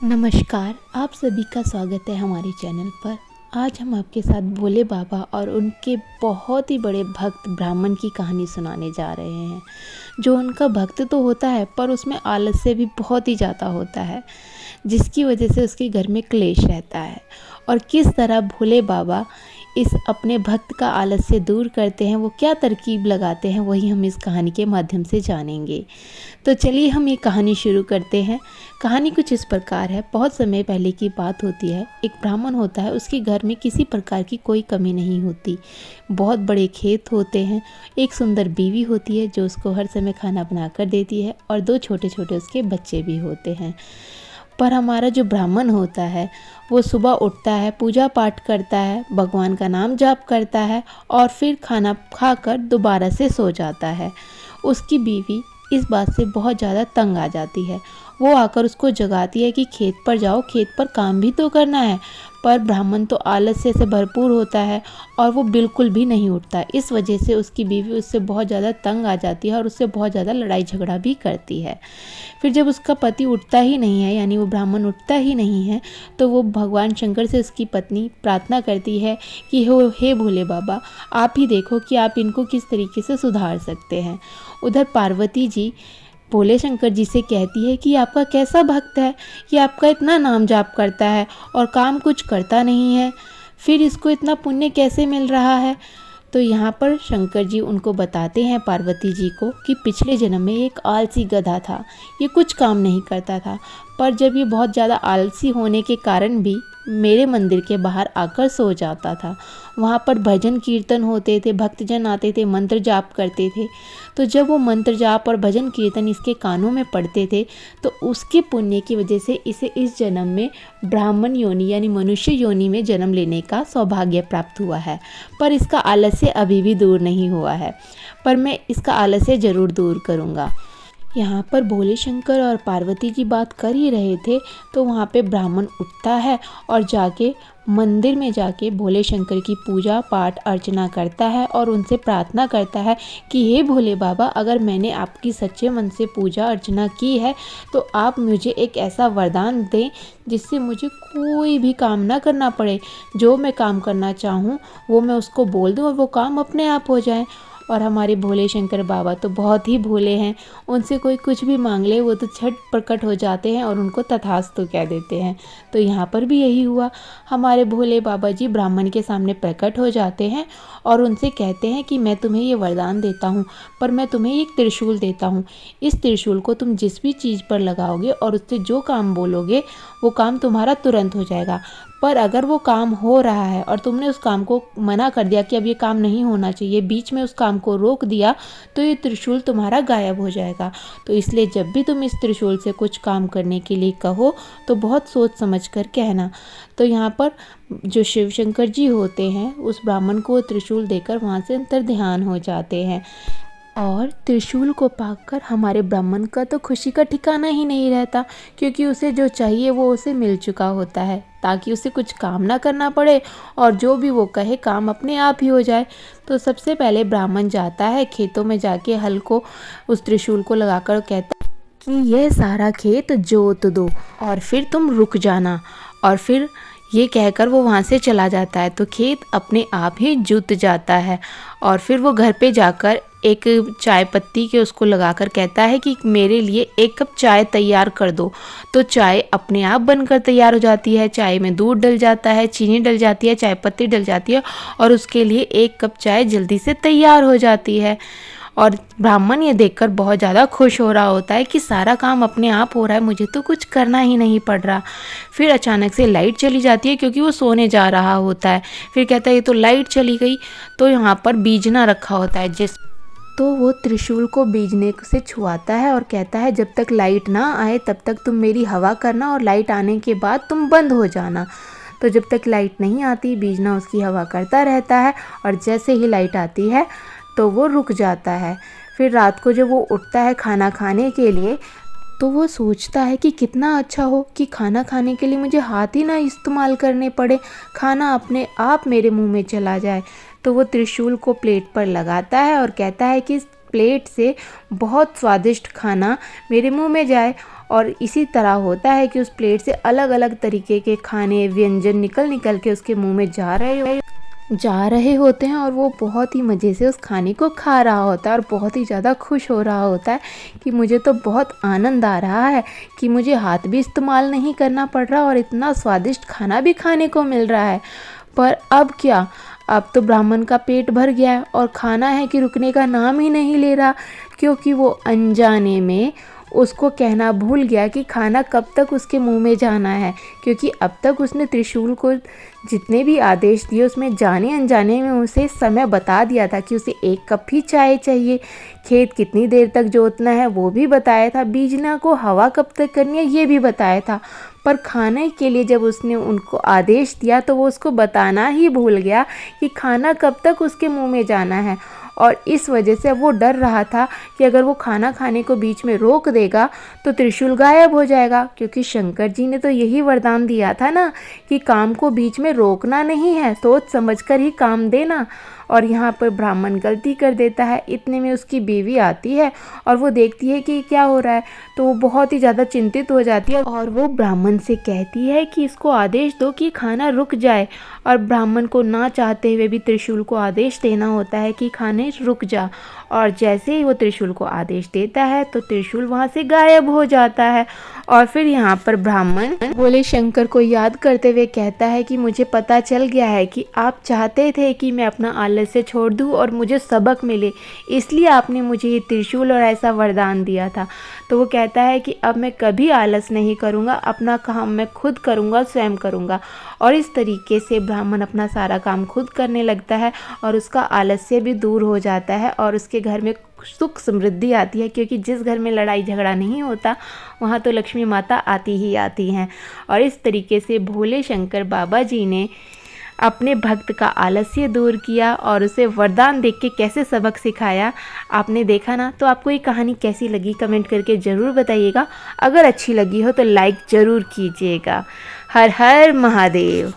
नमस्कार, आप सभी का स्वागत है हमारे चैनल पर। आज हम आपके साथ भोले बाबा और उनके बहुत ही बड़े भक्त ब्राह्मण की कहानी सुनाने जा रहे हैं। जो उनका भक्त तो होता है पर उसमें आलस्य भी बहुत ही ज़्यादा होता है, जिसकी वजह से उसके घर में क्लेश रहता है। और किस तरह भोले बाबा इस अपने भक्त का आलस्य दूर करते हैं, वो क्या तरकीब लगाते हैं, वही हम इस कहानी के माध्यम से जानेंगे। तो चलिए हम ये कहानी शुरू करते हैं। कहानी कुछ इस प्रकार है। बहुत समय पहले की बात होती है। एक ब्राह्मण होता है, उसके घर में किसी प्रकार की कोई कमी नहीं होती। बहुत बड़े खेत होते हैं, एक सुंदर बीवी होती है जो उसको हर समय खाना बना कर देती है, और दो छोटे छोटे उसके बच्चे भी होते हैं। पर हमारा जो ब्राह्मण होता है वो सुबह उठता है, पूजा पाठ करता है, भगवान का नाम जाप करता है और फिर खाना खाकर दोबारा से सो जाता है। उसकी बीवी इस बात से बहुत ज़्यादा तंग आ जाती है। वो आकर उसको जगाती है कि खेत पर जाओ, खेत पर काम भी तो करना है। पर ब्राह्मण तो आलस्य से भरपूर होता है और वो बिल्कुल भी नहीं उठता। इस वजह से उसकी बीवी उससे बहुत ज़्यादा तंग आ जाती है और उससे बहुत ज़्यादा लड़ाई झगड़ा भी करती है। फिर जब उसका पति उठता ही नहीं है, यानी वो ब्राह्मण उठता ही नहीं है, तो वो भगवान शंकर से उसकी पत्नी प्रार्थना करती है कि हे भोले बाबा, आप ही देखो कि आप इनको किस तरीके से सुधार सकते हैं। उधर पार्वती जी भोले शंकर जी से कहती है कि आपका कैसा भक्त है, ये आपका इतना नाम जाप करता है और काम कुछ करता नहीं है, फिर इसको इतना पुण्य कैसे मिल रहा है। तो यहाँ पर शंकर जी उनको बताते हैं, पार्वती जी को, कि पिछले जन्म में एक आलसी गधा था। ये कुछ काम नहीं करता था, पर जब ये बहुत ज़्यादा आलसी होने के कारण भी मेरे मंदिर के बाहर आकर सो जाता था। वहाँ पर भजन कीर्तन होते थे, भक्तजन आते थे, मंत्र जाप करते थे। तो जब वो मंत्र जाप और भजन कीर्तन इसके कानों में पड़ते थे, तो उसके पुण्य की वजह से इसे इस जन्म में ब्राह्मण योनि यानी मनुष्य योनि में जन्म लेने का सौभाग्य प्राप्त हुआ है। पर इसका आलस्य अभी भी दूर नहीं हुआ है, पर मैं इसका आलस्य ज़रूर दूर करूँगा। यहाँ पर भोले शंकर और पार्वती जी बात कर ही रहे थे, तो वहाँ पे ब्राह्मण उठता है और जाके मंदिर में जाके भोले शंकर की पूजा पाठ अर्चना करता है और उनसे प्रार्थना करता है कि हे भोले बाबा, अगर मैंने आपकी सच्चे मन से पूजा अर्चना की है तो आप मुझे एक ऐसा वरदान दें जिससे मुझे कोई भी काम ना करना पड़े। जो मैं काम करना चाहूँ वो मैं उसको बोल दूँ और वो काम अपने आप हो जाए। और हमारे भोले शंकर बाबा तो बहुत ही भोले हैं, उनसे कोई कुछ भी मांग ले वो तो झट प्रकट हो जाते हैं और उनको तथास्तु कह देते हैं। तो यहाँ पर भी यही हुआ। हमारे भोले बाबा जी ब्राह्मण के सामने प्रकट हो जाते हैं और उनसे कहते हैं कि मैं तुम्हें ये वरदान देता हूँ, पर मैं तुम्हें एक त्रिशूल देता हूँ। इस त्रिशूल को तुम जिस भी चीज़ पर लगाओगे और उससे जो काम बोलोगे वो काम तुम्हारा तुरंत हो जाएगा। पर अगर वो काम हो रहा है और तुमने उस काम को मना कर दिया कि अब ये काम नहीं होना चाहिए, बीच में उस काम को रोक दिया, तो ये त्रिशूल तुम्हारा गायब हो जाएगा। तो इसलिए जब भी तुम इस त्रिशूल से कुछ काम करने के लिए कहो तो बहुत सोच समझ कर कहना। तो यहाँ पर जो शिव शंकर जी होते हैं उस ब्राह्मण को त्रिशूल देकर वहाँ से अंतर ध्यान हो जाते हैं। और त्रिशूल को पाकर हमारे ब्राह्मण का तो खुशी का ठिकाना ही नहीं रहता, क्योंकि उसे जो चाहिए वो उसे मिल चुका होता है, ताकि उसे कुछ काम ना करना पड़े और जो भी वो कहे काम अपने आप ही हो जाए। तो सबसे पहले ब्राह्मण जाता है खेतों में, जाके हल को उस त्रिशूल को लगाकर कहता है कि यह सारा खेत जोत दो और फिर तुम रुक जाना। और फिर ये कहकर वो वहाँ से चला जाता है, तो खेत अपने आप ही जुत जाता है। और फिर वो घर पे जाकर एक चाय पत्ती के उसको लगाकर कहता है कि मेरे लिए एक कप चाय तैयार कर दो। तो चाय अपने आप बनकर तैयार हो जाती है। चाय में दूध डल जाता है, चीनी डल जाती है, चाय पत्ती डल जाती है और उसके लिए एक कप चाय जल्दी से तैयार हो जाती है। और ब्राह्मण ये देखकर बहुत ज़्यादा खुश हो रहा होता है कि सारा काम अपने आप हो रहा है, मुझे तो कुछ करना ही नहीं पड़ रहा। फिर अचानक से लाइट चली जाती है, क्योंकि वो सोने जा रहा होता है। फिर कहता है ये तो लाइट चली गई। तो यहाँ पर बीजना रखा होता है, जिस तो वो त्रिशूल को बीजने से छुआता है और कहता है जब तक लाइट ना आए तब तक तुम मेरी हवा करना और लाइट आने के बाद तुम बंद हो जाना। तो जब तक लाइट नहीं आती बीजना उसकी हवा करता रहता है और जैसे ही लाइट आती है तो वो रुक जाता है। फिर रात को जब वो उठता है खाना खाने के लिए, तो वो सोचता है कि कितना अच्छा हो कि खाना खाने के लिए मुझे हाथ ही ना इस्तेमाल करने पड़े, खाना अपने आप मेरे मुंह में चला जाए। तो वो त्रिशूल को प्लेट पर लगाता है और कहता है कि इस प्लेट से बहुत स्वादिष्ट खाना मेरे मुंह में जाए। और इसी तरह होता है कि उस प्लेट से अलग अलग तरीके के खाने व्यंजन निकल के उसके मुंह में जा रहे होते हैं और वो बहुत ही मज़े से उस खाने को खा रहा होता है और बहुत ही ज़्यादा खुश हो रहा होता है कि मुझे तो बहुत आनंद आ रहा है कि मुझे हाथ भी इस्तेमाल नहीं करना पड़ रहा और इतना स्वादिष्ट खाना भी खाने को मिल रहा है। पर अब क्या, अब तो ब्राह्मण का पेट भर गया है और खाना है कि रुकने का नाम ही नहीं ले रहा, क्योंकि वो अनजाने में उसको कहना भूल गया कि खाना कब तक उसके मुंह में जाना है, क्योंकि अब तक उसने त्रिशूल को जितने भी आदेश दिए उसमें जाने अनजाने में उसे समय बता दिया था कि उसे 1 कप ही चाय चाहिए, खेत कितनी देर तक जोतना है वो भी बताया था, बीजना को हवा कब तक करनी है ये भी बताया था। पर खाने के लिए जब उसने उनको आदेश दिया तो वो उसको बताना ही भूल गया कि खाना कब तक उसके मुंह में जाना है। और इस वजह से वो डर रहा था कि अगर वो खाना खाने को बीच में रोक देगा तो त्रिशूल गायब हो जाएगा, क्योंकि शंकर जी ने तो यही वरदान दिया था ना कि काम को बीच में रोकना नहीं है, सोच समझकर ही काम देना। और यहाँ पर ब्राह्मण गलती कर देता है। इतने में उसकी बीवी आती है और वो देखती है कि क्या हो रहा है, तो वो बहुत ही ज़्यादा चिंतित हो जाती है और वो ब्राह्मण से कहती है कि इसको आदेश दो कि खाना रुक जाए। और ब्राह्मण को ना चाहते हुए भी त्रिशूल को आदेश देना होता है कि खाने रुक जा, और जैसे ही वो त्रिशूल को आदेश देता है तो त्रिशूल वहाँ से गायब हो जाता है। और फिर यहाँ पर ब्राह्मण भोले शंकर को याद करते हुए कहता है कि मुझे पता चल गया है कि आप चाहते थे कि मैं अपना आलस्य छोड़ दूँ और मुझे सबक मिले, इसलिए आपने मुझे ये त्रिशूल और ऐसा वरदान दिया था। तो वो कहता है कि अब मैं कभी आलस नहीं करूँगा, अपना काम मैं खुद करूँगा, स्वयं करूँगा। और इस तरीके से ब्राह्मण अपना सारा काम खुद करने लगता है और उसका आलस्य भी दूर हो जाता है और उसके घर में सुख समृद्धि आती है, क्योंकि जिस घर में लड़ाई झगड़ा नहीं होता वहाँ तो लक्ष्मी माता आती ही आती हैं। और इस तरीके से भोले शंकर बाबा जी ने अपने भक्त का आलस्य दूर किया और उसे वरदान देख के कैसे सबक सिखाया आपने देखा ना। तो आपको ये कहानी कैसी लगी कमेंट करके ज़रूर बताइएगा। अगर अच्छी लगी हो तो लाइक ज़रूर कीजिएगा। हर हर महादेव।